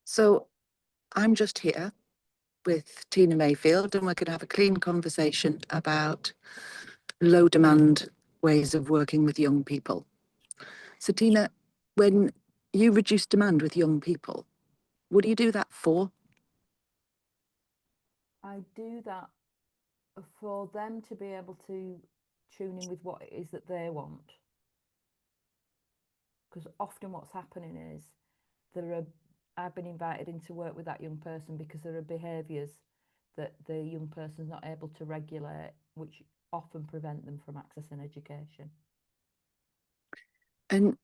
So I'm just here with Tina Mayfield, and we're going to have a clean conversation about low demand ways of working with young people. So Tina, when you reduce demand with young people, what do you do that for? I do that for them to be able to tune in with what it is that they want. Because often what's happening is I've been invited in to work with that young person because there are behaviours that the young person's not able to regulate, which often prevent them from accessing education. And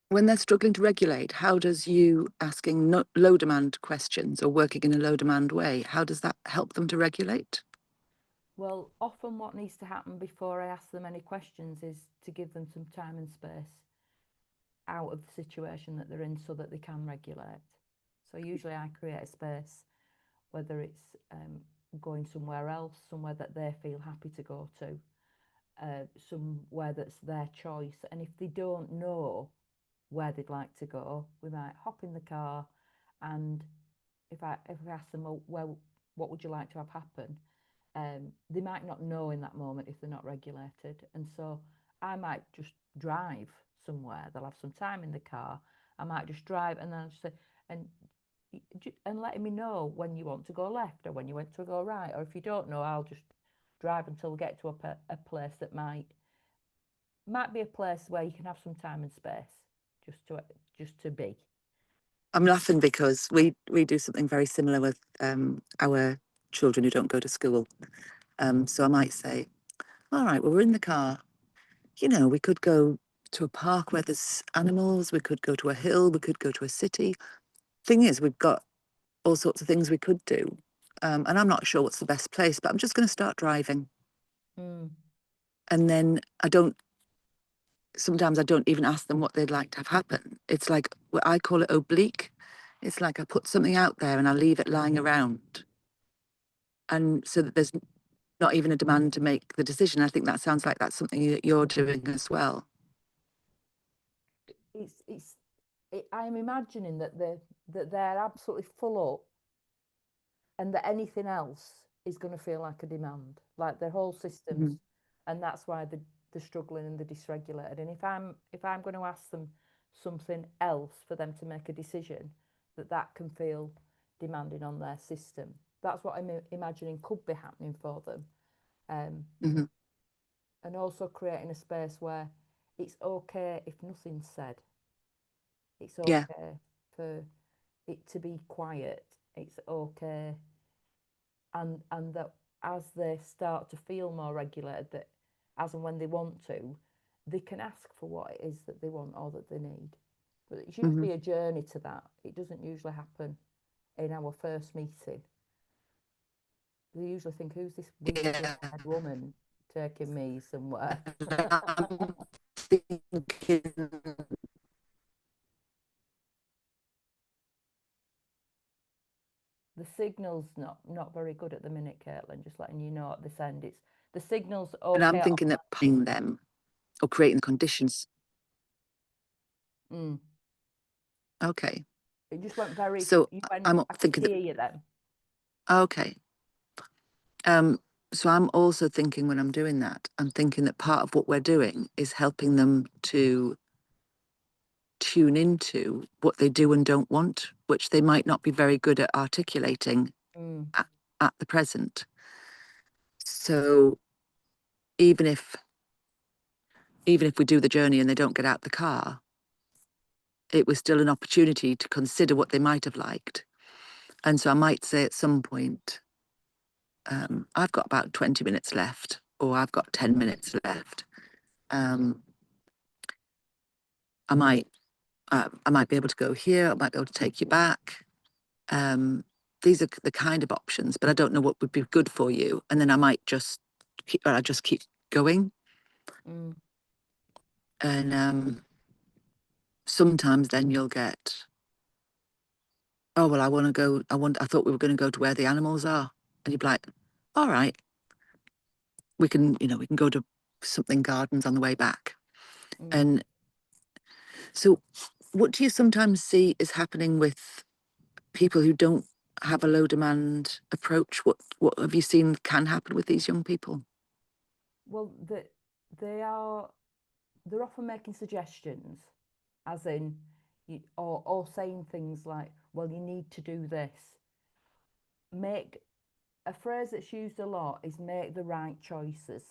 when they're struggling to regulate, how does you asking low demand questions or working in a low demand way, how does that help them to regulate? Well, often what needs to happen before I ask them any questions is to give them some time and space out of the situation that they're in so that they can regulate. So usually I create a space, whether it's going somewhere else, somewhere that they feel happy to go to, somewhere that's their choice. And if they don't know where they'd like to go, we might hop in the car, and if I ask them, well, what would you like to have happen? They might not know in that moment if they're not regulated, and so I might just drive somewhere. They'll have some time in the car. I might just drive, and then I'll just say, and letting me know when you want to go left or when you want to go right, or if you don't know, I'll just drive until we get to a place that might be a place where you can have some time and space just to be. I'm laughing because we do something very similar with our children who don't go to school. So I might say, all right, well, we're in the car. You know, we could go to a park where there's animals. We could go to a hill. We could go to a city. Thing is, we've got all sorts of things we could do. And I'm not sure what's the best place, but I'm just going to start driving. And then sometimes I don't even ask them what they'd like to have happen. It's like, I call it oblique. It's like I put something out there and I leave it lying around. And so that there's not even a demand to make the decision. I think that sounds like that's something that you're doing as well. I'm imagining that they're absolutely full up, and that anything else is going to feel like a demand, like their whole systems, and that's why they're struggling and they're dysregulated. And if I'm going to ask them something else for them to make a decision, that can feel demanding on their system. That's what I'm imagining could be happening for them. And also creating a space where it's okay if nothing's said. It's okay for it to be quiet. It's okay. And that as they start to feel more regulated, that as and when they want to, they can ask for what it is that they want or that they need. But it's usually a journey to that. It doesn't usually happen in our first meeting. They usually think, who's this weird woman taking me somewhere? The signal's not very good at the minute, Caitlin, just letting you know at this end. It's the signal's okay. And I'm thinking that paying them or creating the conditions. Okay. It just went very, so I'm thinking hear you then. Okay. So I'm also thinking when I'm doing that, I'm thinking that part of what we're doing is helping them to tune into what they do and don't want, which they might not be very good at articulating at the present. So even if we do the journey and they don't get out the car, it was still an opportunity to consider what they might have liked. And so I might say at some point, I've got about 20 minutes left, or I've got 10 minutes left. I might be able to go here. I might be able to take you back. These are the kind of options, but I don't know what would be good for you. And then I might just keep going. And sometimes then you'll get, oh, well, I thought we were going to go to where the animals are. And you'd be like, all right, we can go to something gardens on the way back. And So, what do you sometimes see is happening with people who don't have a low demand approach? What have you seen can happen with these young people? Well, they are they're often making suggestions, as in, or saying things like, "Well, you need to do this." Make a phrase that's used a lot is "make the right choices."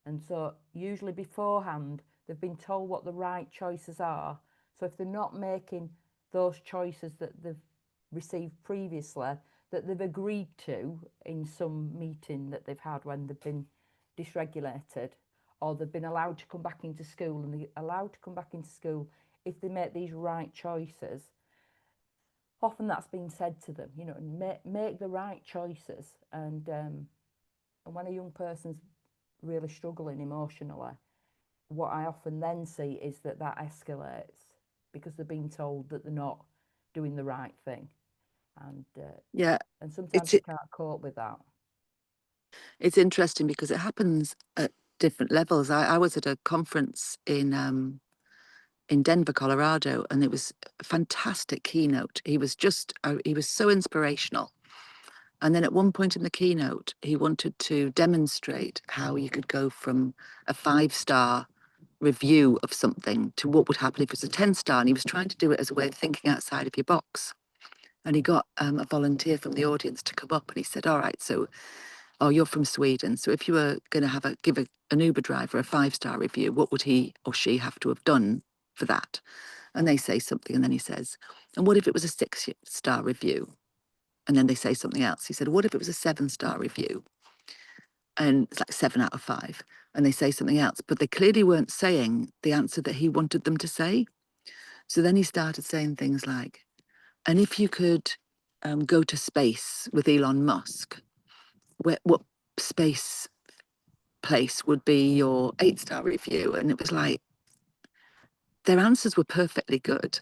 And so, usually beforehand, they've been told what the right choices are. So, if they're not making those choices that they've received previously, that they've agreed to in some meeting that they've had when they've been dysregulated, or they've been allowed to come back into school, and they're allowed to come back into school if they make these right choices. Often that's been said to them, make the right choices. And when a young person's really struggling emotionally, what I often then see is that escalates because they're being told that they're not doing the right thing, and uh, Yeah, and sometimes it's they can't cope with that. it's interesting because it happens at different levels. I was at a conference in Denver, Colorado, and it was a fantastic keynote. He was so inspirational. And then at one point in the keynote, he wanted to demonstrate how you could go from a 5-star review of something to what would happen if it was a 10-star. And he was trying to do it as a way of thinking outside of your box. And he got a volunteer from the audience to come up and he said, "All right, so, oh, you're from Sweden. So if you were going to an Uber driver a 5-star review, what would he or she have to have done for that?" And they say something. And then he says, "And what if it was a 6-star review?" And then they say something else. He said, "What if it was a 7-star review?" And it's like 7 out of 5. And they say something else, but they clearly weren't saying the answer that he wanted them to say. So then he started saying things like, "And if you could go to space with Elon Musk, what space place would be your 8-star review?" And it was like, their answers were perfectly good.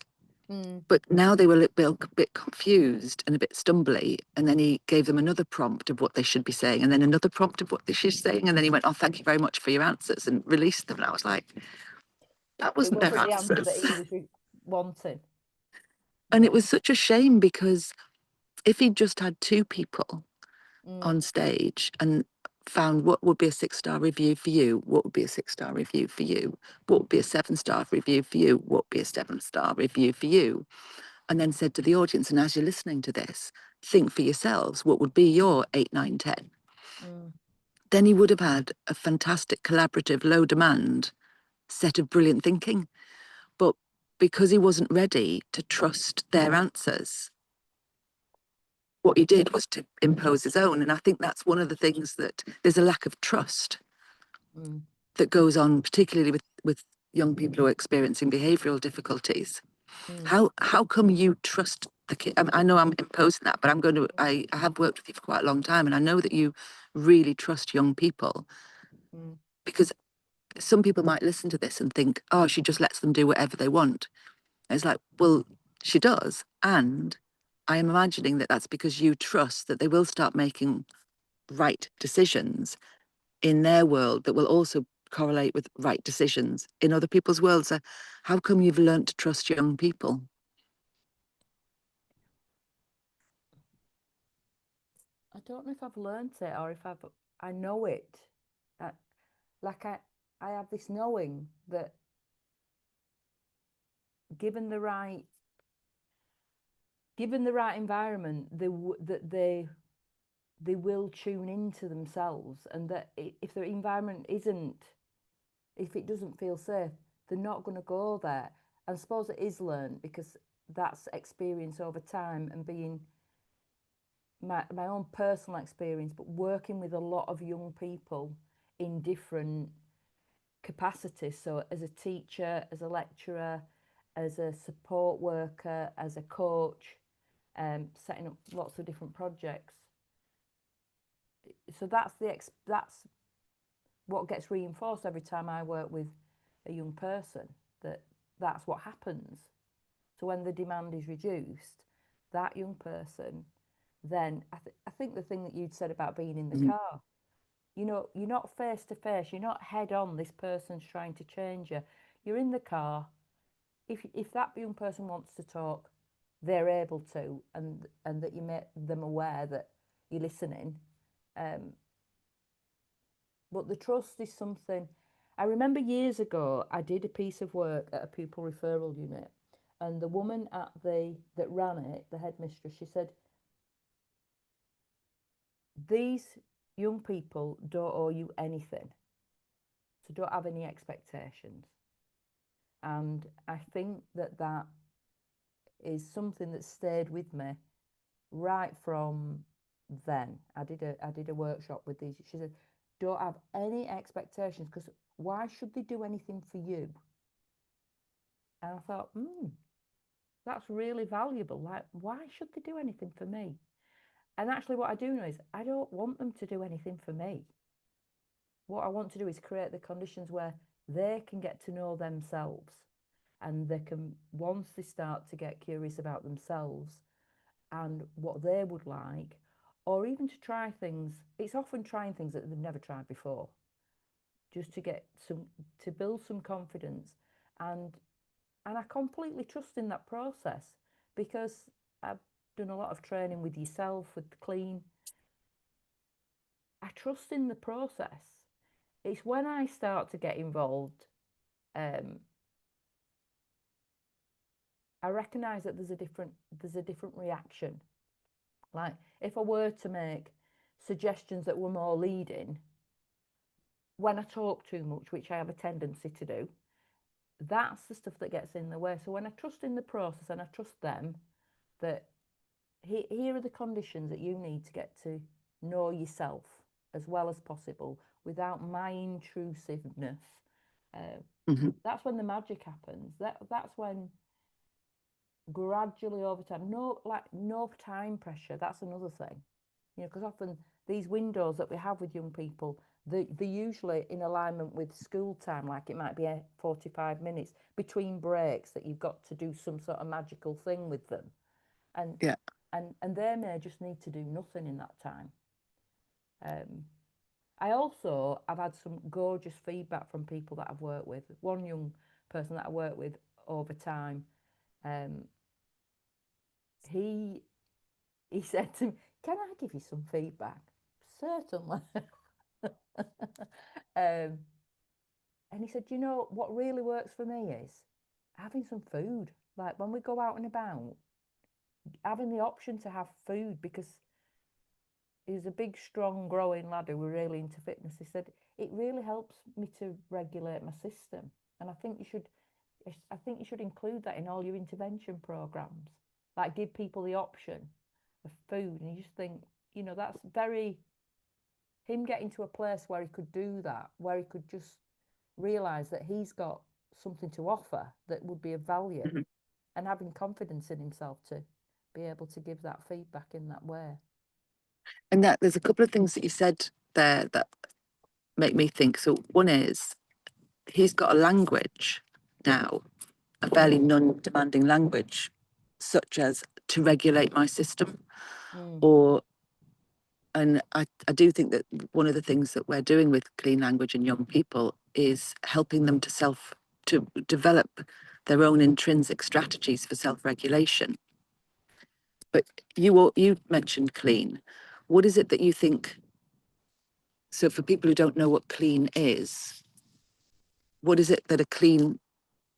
Mm. But now they were a bit confused and a bit stumbly. And then he gave them another prompt of what they should be saying, and then another prompt of what they should be saying. And then he went, "Oh, thank you very much for your answers," and released them. And I was like, that It wasn't their wasn't the answer that answers. he was wanting. And it No. was such a shame because if he'd just had two people Mm. on stage and found what would be a 6-star review for you, what would be a 6-star review for you, what would be a 7-star review for you, what would be a 7-star review for you, and then said to the audience, and as you're listening to this, think for yourselves what would be your 8, 9, 10. Mm. Then he would have had a fantastic collaborative, low demand set of brilliant thinking. But because he wasn't ready to trust their answers, what he did was to impose his own. And I think that's one of the things that there's a lack of trust Mm. that goes on, particularly with young people who are experiencing behavioural difficulties. Mm. How come you trust the kid? I know I'm imposing that, but I have worked with you for quite a long time, and I know that you really trust young people Mm. because some people might listen to this and think, "Oh, she just lets them do whatever they want." And it's like, well, she does, and I am imagining that that's because you trust that they will start making right decisions in their world that will also correlate with right decisions in other people's worlds. So how come you've learned to trust young people? I don't know if I've learnt it or if I know it. Uh, like I have this knowing that given the right given the right environment, that they will tune into themselves, and that if the environment isn't, if it doesn't feel safe, they're not going to go there. And I suppose it is learned because that's experience over time and being my own personal experience, but working with a lot of young people in different capacities. So, as a teacher, as a lecturer, as a support worker, as a coach, setting up lots of different projects. So that's what gets reinforced every time I work with a young person, that that's what happens. So when the demand is reduced, that young person, then I think the thing that you'd said about being in the Mhm. car, you're not face to face, you're not head on, this person's trying to change you. You're in the car, if that young person wants to talk, they're able to, and that you make them aware that you're listening. Um, but the trust is something. I remember years ago, I did a piece of work at a pupil referral unit, and the woman at the that ran it, the headmistress, she said, "These young people don't owe you anything, so don't have any expectations." And I think that that is something that stayed with me right from then. I did a workshop with these. She said, "Don't have any expectations, because why should they do anything for you?" And I thought, that's really valuable. Like, why should they do anything for me? And actually, what I do know is I don't want them to do anything for me. What I want to do is create the conditions where they can get to know themselves, and they can, once they start to get curious about themselves and what they would like, or even to try things. It's often trying things that they've never tried before, just to get some, to build some confidence. And and I completely trust in that process, because I've done a lot of training with yourself, with the clean. I trust in the process. It's when I start to get involved, um, I recognise that there's a different reaction. Like, if I were to make suggestions that were more leading, when I talk too much, which I have a tendency to do, that's the stuff that gets in the way. So when I trust in the process and I trust them, that here are the conditions that you need to get to know yourself as well as possible without my intrusiveness, uh, Mhm. that's when the magic happens. That's when gradually over time, no time pressure. That's another thing, because often these windows that we have with young people, they're usually in alignment with school time. Like, it might be 45 minutes between breaks that you've got to do some sort of magical thing with them, and Yeah. and they may just need to do nothing in that time. um, I've had some gorgeous feedback from people that I've worked with. One young person that I worked with over time, um, he he said to me, "Can I give you some feedback?" Certainly. um, and he said, "You know what really works for me is having some food. Like, when we go out and about, having the option to have food." Because he's a big, strong, growing lad who was really into fitness. He said, "It really helps me to regulate my system." And I think you should include that in all your intervention programs. Like, give people the option of food. And you just think, that's very, him getting to a place where he could do that, where he could just realize that he's got something to offer that would be of value, Mhm. and having confidence in himself to be able to give that feedback in that way. And that there's a couple of things that you said there that make me think. So one is he's got a language now, a fairly non-demanding language, such as to regulate my system, Mm, or and I do think that one of the things that we're doing with clean language in young people is helping them to develop their own intrinsic strategies for self-regulation. But you mentioned clean. What is it that you think? So for people who don't know what clean is, what is it that a clean?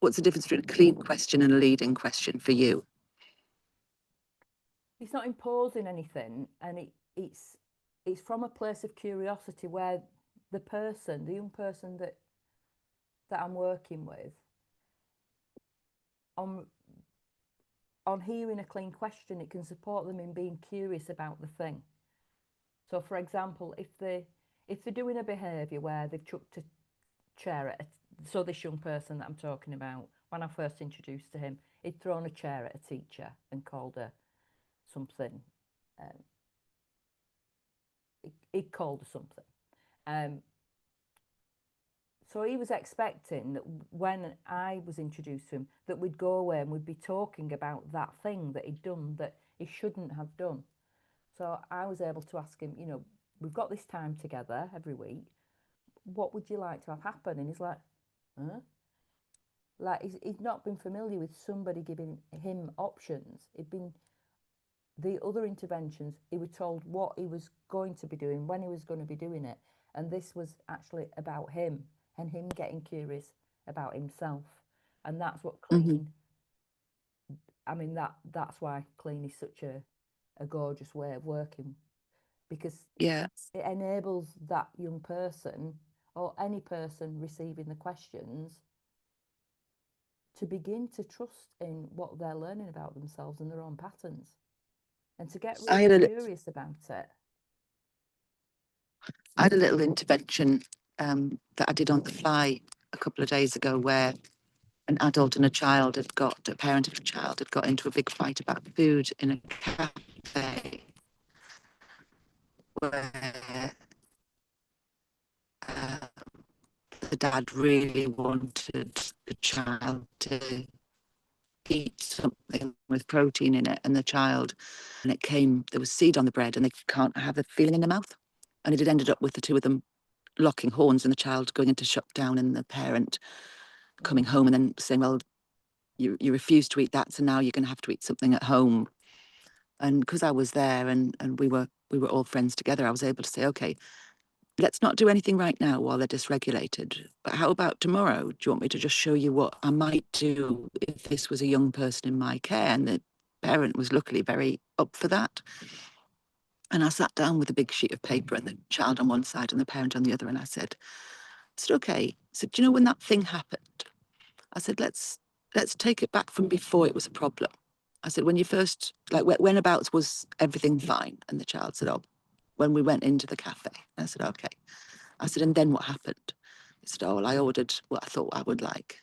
What's the difference between a clean question and a leading question for you? it's not imposing anything, and it's from a place of curiosity, where the young person that I'm working with, on on hearing a clean question, it can support them in being curious about the thing. So, for example, if they're doing a behaviour where they've chucked a chair at so this young person that I'm talking about, when I first introduced to him, he'd thrown a chair at a teacher and called her something. Um, he'd called her something. Um, so he was expecting that when I was introduced to him, that we'd go away and we'd be talking about that thing that he'd done that he shouldn't have done. So I was able to ask him, we've got this time together every week. What would you like to have happen? And he's like, huh? Like he's not been familiar with somebody giving him options. He'd been the other interventions, he was told what he was going to be doing, when he was going to be doing it. And this was actually about him and him getting curious about himself. And that's what Hmm. clean, I mean, that's why clean is such a gorgeous way of working, because Yeah. it enables that young person or any person receiving the questions to begin to trust in what they're learning about themselves and their own patterns and to get I really had a, curious about it. I had a little intervention that I did on the fly a couple of days ago where an adult and a parent of a child had got into a big fight about food in a cafe where uh, the dad really wanted the child to eat something with protein in it, and the child, and it came, there was seed on the bread, and they can't have the feeling in their mouth. And it had ended up with the two of them locking horns and the child going into shutdown and the parent coming Mm. home and then saying, well, you refuse to eat that, so now you're going to have to eat something at home. And because I was there and we were all friends together, I was able to say, okay, let's not do anything right now while they're dysregulated. But how about tomorrow? Do you want me to just show you what I might do if this was a young person in my care? And the parent was luckily very up for that. And I sat down with a big sheet of paper and the child on one side and the parent on the other. And I said, okay. I said, do you know when that thing happened? I said, let's take it back from before it was a problem. I said, when you first, like, whenabouts was everything fine? And the child said, oh, when we went into the cafe. I said, okay. I said, and then what happened? He said, oh, well, I ordered what I thought I would like.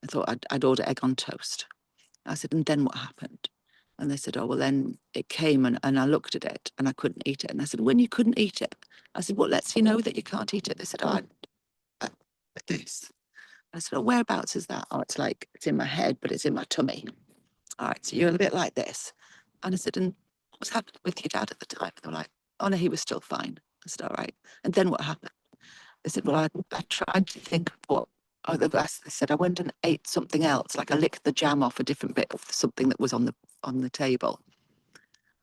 I thought I'd order egg on toast. I said, and then what happened? And they said, oh, well, then it came and I looked at it and I couldn't eat it. And I said, when you couldn't eat it? I said, what lets you know that you can't eat it? They said, oh, this. I said, oh, whereabouts is that? Oh, it's in my head, but it's in my tummy. All right, so you're a bit like this. And I said, and what was happening with your dad at the time? And they were like, oh, no, he was still fine. I said, all right. And then what happened? They said, well, I tried to think of what, oh, they said, I went and ate something else, like I licked the jam off a different bit of something that was on the table.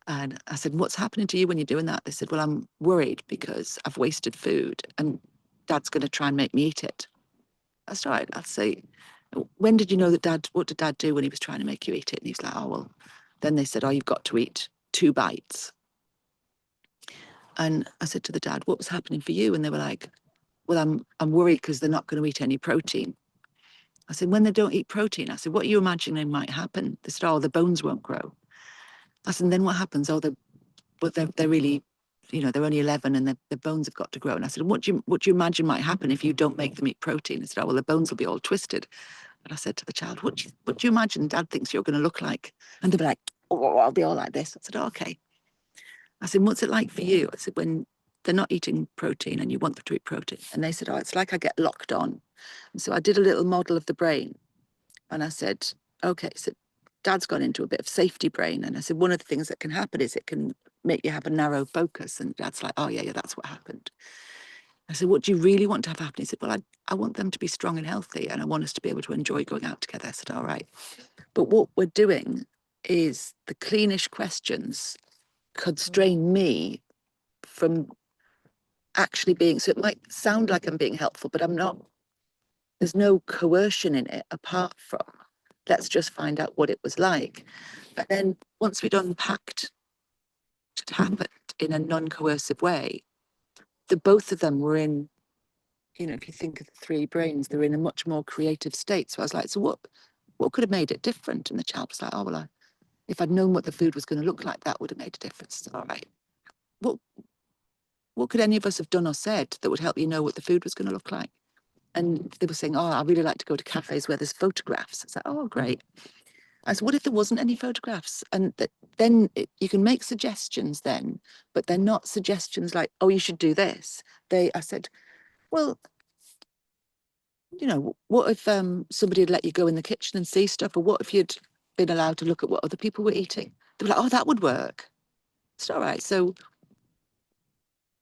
And I said, what's happening to you when you're doing that? They said, well, I'm worried because I've wasted food and dad's going to try and make me eat it. I said, all right. I'd say, when did you know that what did dad do when he was trying to make you eat it? And he was like, oh, well, then they said, oh, you've got to eat 2 bites. And I said to the dad, what was happening for you? And they were like, well, I'm worried because they're not going to eat any protein. I said, when they don't eat protein, I said, what are you imagining might happen? They said, oh, the bones won't grow. I said, and then what happens? Oh, they're really, they're only 11 and their bones have got to grow. And I said, what do you imagine might happen if you don't make them eat protein? I said, oh, well, the bones will be all twisted. And I said to the child, what do you imagine dad thinks you're going to look like? And they were like, oh, I'll be all like this. I said, oh, okay. I said, what's it like for you? I said, when they're not eating protein and you want them to eat protein. And they said, oh, it's like I get locked on. And so I did a little model of the brain. And I said, okay, so dad's gone into a bit of safety brain. And I said, one of the things that can happen is it can make you have a narrow focus. And dad's like, oh, yeah, that's what happened. I said, what do you really want to have happen? He said, well, I want them to be strong and healthy and I want us to be able to enjoy going out together. I said, all right. But what we're doing is the cleanish questions Mm. constrain me from actually being, so it might sound like I'm being helpful, but I'm not. There's no coercion in it apart from let's just find out what it was like. But then once we'd unpacked what had happened in a non-coercive way, the both of them were in, if you think of the three brains, they're in a much more creative state. So I was like, so what could have made it different? And the child was like, oh, well, if I'd known what the food was going to look like, that would have made a difference. So, all right. What, what could any of us have done or said that would help you know what the food was going to look like? And they were saying, oh, I really like to go to cafes where there's photographs. I said, oh, great. I said, what if there wasn't any photographs? And then you can make suggestions then, but they're not suggestions like, oh, you should do this. I said, well, what if somebody had let you go in the kitchen and see stuff? Or what if you'd been allowed to look at what other people were eating? They were like, oh, that would work. It's all right. So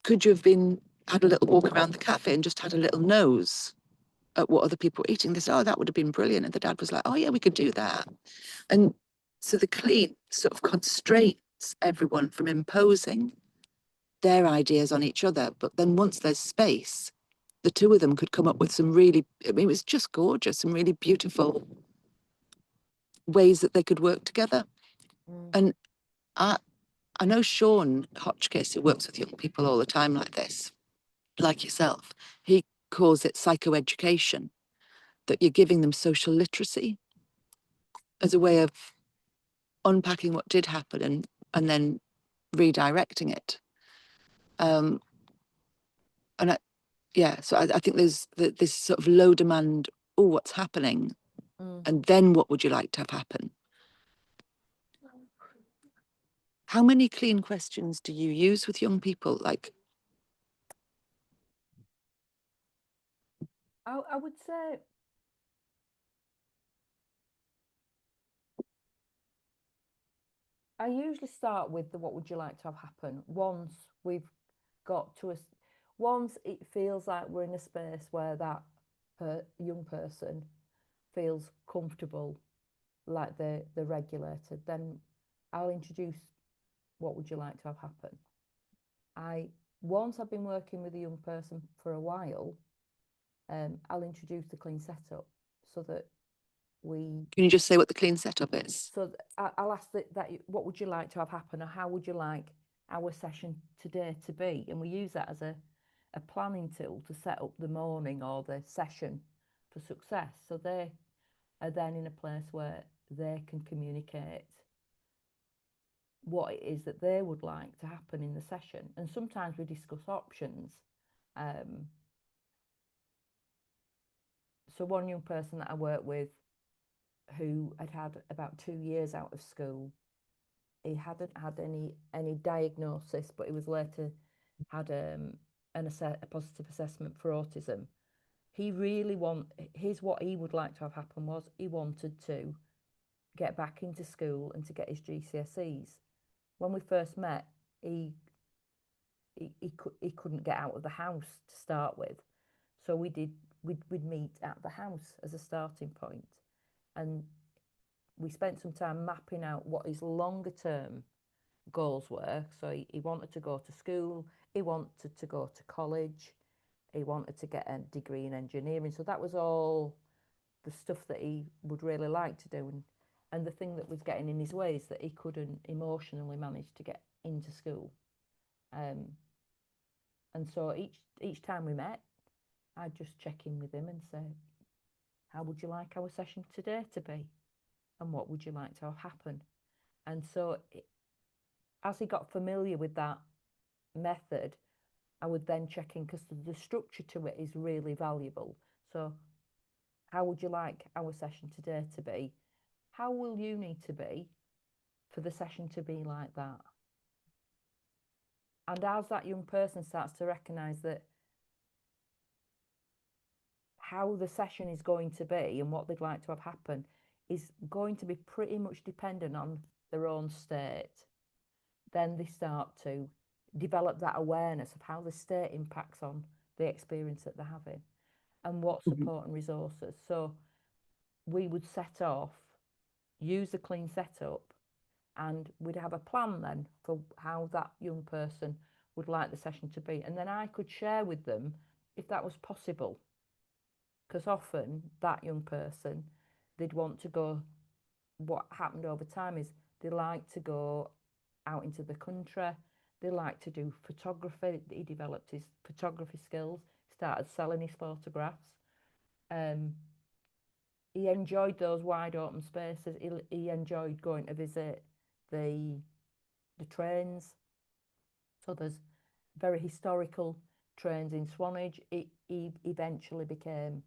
could you have had a little walk around the cafe and just had a little nose? at what other people were eating. They said, oh, that would have been brilliant. And the dad was like, oh, yeah, we could do that. And so the clean sort of constrains everyone from imposing their ideas on each other. But then once there's space, the two of them could come up with some really, I mean, it was just gorgeous, some really beautiful ways that they could work together. And I, I know Sean Hotchkiss, who works with young people all the time like this, like yourself, he calls it psychoeducation, that you're giving them social literacy as a way of unpacking what did happen and then redirecting it. Um, and I, yeah, so I think there's this sort of low demand, oh, what's happening? And then what would you like to have happen? How many clean questions do you use with young people? Like, I would say I usually start with the what would you like to have happen once we've got to a once it feels like we're in a space where that young person feels comfortable, like they're regulated, then I'll introduce what would you like to have happen. I Once I've been working with a young person for a while, I'll introduce the clean setup so that we can you just say what the clean setup is? so I'll ask that what would you like to have happen, or how would you like our session today to be, and we use that as a planning tool to set up the morning or the session for success, so they are then in a place where they can communicate what it is that they would like to happen in the session. And sometimes we discuss options. So one young person that I work with, who had about 2 years out of school, he hadn't had any diagnosis, but he was later had a positive assessment for autism. He really here's what he would like to have happen was he wanted to get back into school and to get his GCSEs. When we first met, he couldn't get out of the house to start with, so we'd meet at the house as a starting point, and we spent some time mapping out what his longer term goals were. So he wanted to go to school, he wanted to go to college, he wanted to get a degree in engineering. So that was all the stuff that he would really like to do. And the thing that was getting in his way is that he couldn't emotionally manage to get into school. And so each time we met, I'd just check in with him and say, how would you like our session today to be? And what would you like to have happen? And so as he got familiar with that method, I would then check in, because the structure to it is really valuable. So how would you like our session today to be? How will you need to be for the session to be like that? And as that young person starts to recognise that how the session is going to be and what they'd like to have happen is going to be pretty much dependent on their own state, then they start to develop that awareness of how the state impacts on the experience that they're having and what support and resources. So we would set off, use the clean setup, and we'd have a plan then for how that young person would like the session to be. And then I could share with them if that was possible. Because often that young person, they'd want to go, what happened over time is they like to go out into the country, they like to do photography. He developed his photography skills, started selling his photographs. He enjoyed those wide open spaces. He enjoyed going to visit the trains. So there's very historical trains in Swanage. He eventually became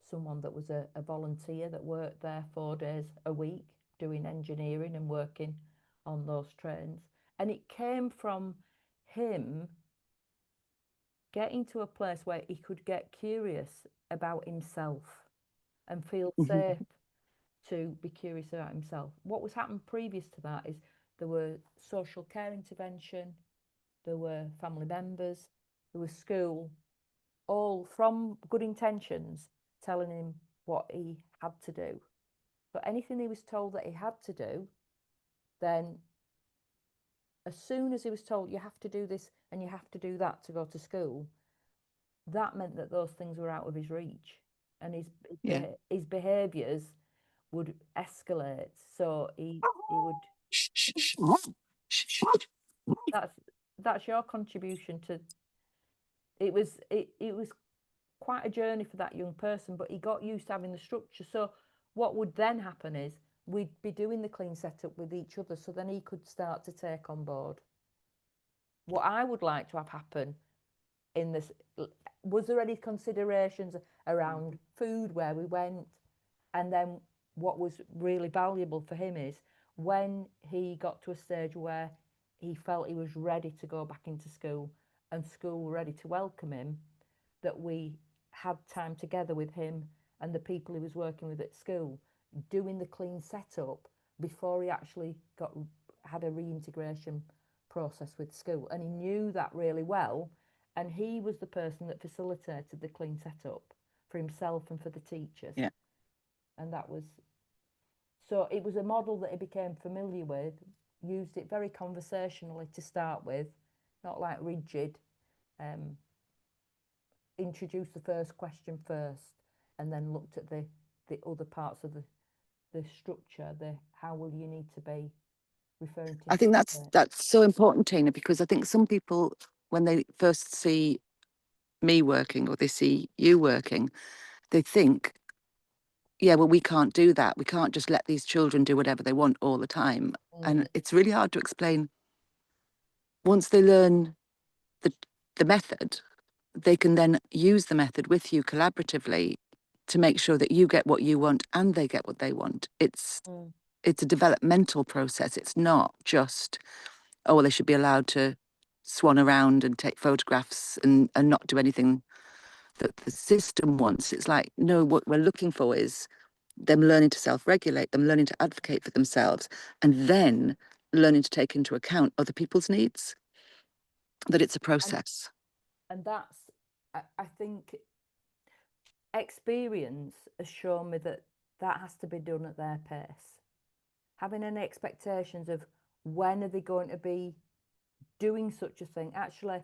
someone that was a volunteer that worked there 4 days a week doing engineering and working on those trains. And it came from him getting to a place where he could get curious about himself and feel safe to be curious about himself. What was happening previous to that is there were social care intervention, there were family members, there was school, all from good intentions, telling him what he had to do. But anything he was told that he had to do, then as soon as he was told you have to do this and you have to do that to go to school, that meant that those things were out of his reach, and Yeah. his behaviours would escalate. So he would. Shh, shh, shh, shh, shh. That's that's your contribution to. It was quite a journey for that young person, but he got used to having the structure. So what would then happen is we'd be doing the clean setup with each other, so then he could start to take on board. What I would like to have happen in this, was there any considerations around food where we went? And then what was really valuable for him is when he got to a stage where he felt he was ready to go back into school and school were ready to welcome him, that we had time together with him and the people he was working with at school doing the clean setup before he actually had a reintegration process with school, and he knew that really well, and he was the person that facilitated the clean setup for himself and for the teachers. Yeah. And that was, so it was a model that he became familiar with, used it very conversationally to start with, not like rigid. um, Introduced the first question first and then looked at the other parts of the structure, the how will you need to be, referring to I think habit. that's so important, Tina, because I think some people, when they first see me working or they see you working, they think, yeah, well, we can't do that. We can't just let these children do whatever they want all the time. And Mm, it's really hard to explain. Once they learn the the method, they can then use the method with you collaboratively to make sure that you get what you want and they get what they want. mm. It's a developmental process. It's not just, oh, well, they should be allowed to swan around and take photographs and not do anything that the system wants. It's like, no, what we're looking for is them learning to self-regulate, them learning to advocate for themselves, and then learning to take into account other people's needs, that it's a and process. and that's, I think experience has shown me that that has to be done at their pace. Having any expectations of when are they going to be doing such a thing, actually,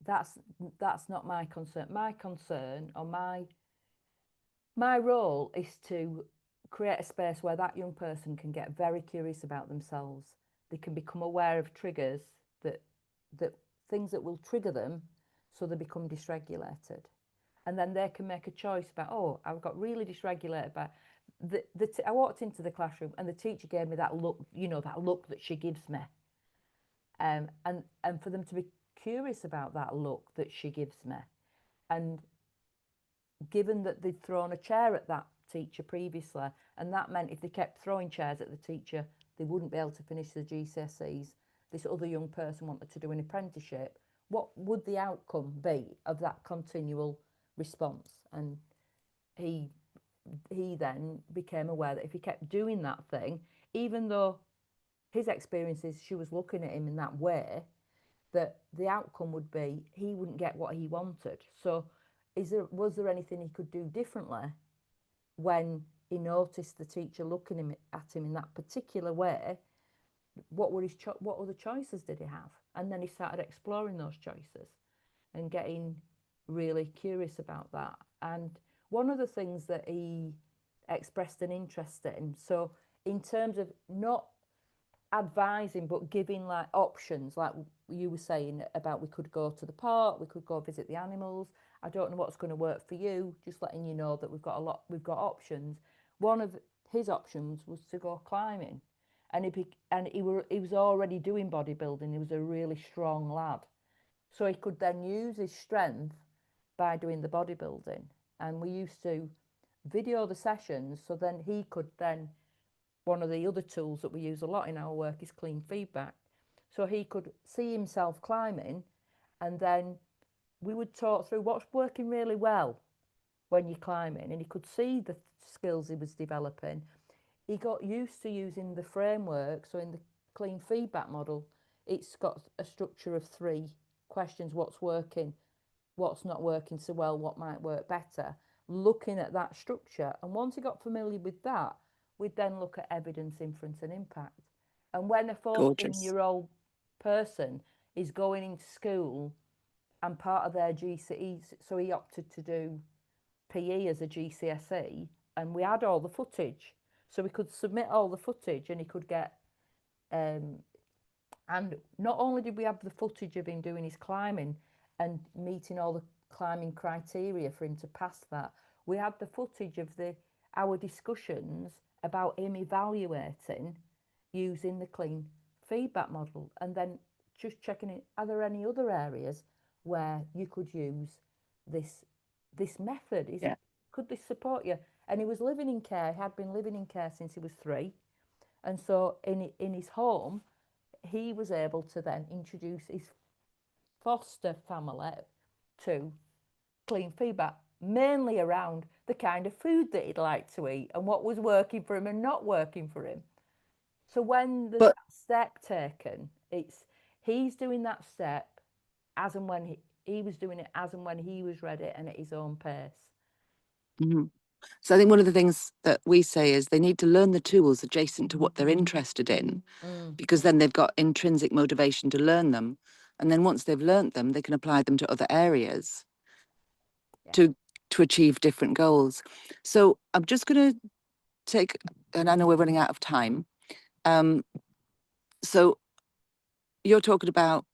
that's that's not my concern. My concern, or my role, is to create a space where that young person can get very curious about themselves. They can become aware of triggers, that that things that will trigger them, so they become dysregulated, and then they can make a choice about, oh, I've got really dysregulated by I walked into the classroom and the teacher gave me that look, that look that she gives me, and for them to be curious about that look that she gives me. And given that they'd thrown a chair at that teacher previously, and that meant if they kept throwing chairs at the teacher, they wouldn't be able to finish the GCSEs. This other young person wanted to do an apprenticeship. What would the outcome be of that continual response? And he he then became aware that if he kept doing that thing, even though his experience is she was looking at him in that way, that the outcome would be he wouldn't get what he wanted. So was there anything he could do differently when he noticed the teacher looking at him in that particular way? What other choices did he have? And then he started exploring those choices and getting really curious about that. And one of the things that he expressed an interest in, so in terms of not advising but giving like options, like you were saying about, we could go to the park, we could go visit the animals. I don't know what's going to work for you, just letting you know that we've got options. One of his options was to go climbing, and he was already doing bodybuilding. He was a really strong lad, so he could then use his strength by doing the bodybuilding. And we used to video the sessions, so then he could then, one of the other tools that we use a lot in our work is clean feedback. So he could see himself climbing, and then we would talk through what's working really well when you're climbing, and he could see the skills he was developing. He got used to using the framework. So in the clean feedback model, it's got a structure of 3 questions: what's working, what's not working so well, what might work better, looking at that structure. And once he got familiar with that, we'd then look at evidence, inference, and impact. And when a Gorgeous. 14-year-old person is going into school and part of their GCE, so he opted to do PE as a GCSE, and we had all the footage. So we could submit all the footage and he could get, and not only did we have the footage of him doing his climbing and meeting all the climbing criteria for him to pass that, we had the footage of our discussions about him evaluating using the clean feedback model, and then just checking it, are there any other areas where you could use this method? Is Yeah. it, could this support you? And he was living in care, he had been living in care since he was 3. And so in his home, he was able to then introduce his foster family to clean feedback, mainly around the kind of food that he'd like to eat and what was working for him and not working for him. So when there's But that step taken, he's doing that step as and when he was doing it as and when he was ready and at his own pace. mhm. So I think one of the things that we say is they need to learn the tools adjacent to what they're interested in, because then they've got intrinsic motivation to learn them. And then once they've learnt them, they can apply them to other areas Yeah. to achieve different goals. So I'm just going to take, and I know we're running out of time. So you're talking about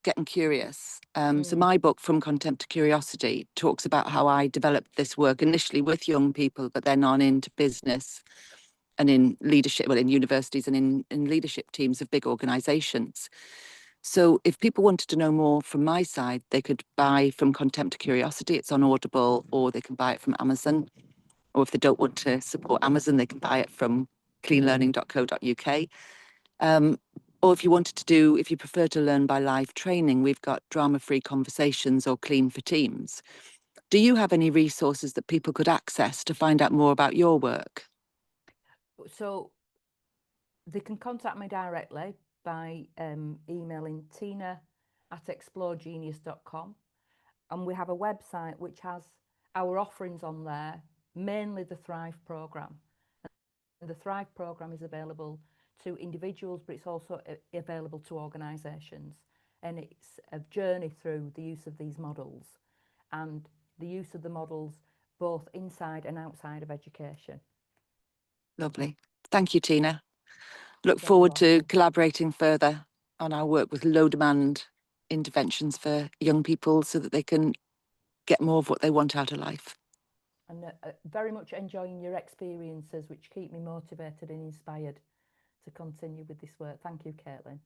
getting curious. So my book, From Contempt to Curiosity, talks about how I developed this work initially with young people, but then on into business and in leadership, well, in universities and in leadership teams of big organizations. So if people wanted to know more from my side, they could buy From Contempt to Curiosity. It's on Audible, or they can buy it from Amazon. Or if they don't want to support Amazon, they can buy it from cleanlearning.co.uk. Or if you prefer to learn by live training, we've got drama-free conversations or Clean for Teams. Do you have any resources that people could access to find out more about your work? So they can contact me directly by emailing tina@exploregenius.com. And we have a website which has our offerings on there, mainly the Thrive programme. And the Thrive programme is available to individuals, but it's also available to organisations. And it's a journey through the use of these models and the use of the models both inside and outside of education. Lovely. Thank you, Tina. Look You're very forward to welcome. collaborating further on our work with low demand interventions for young people so that they can get more of what they want out of life. And very much enjoying your experiences, which keep me motivated and inspired to continue with this work. Thank you, Caitlin.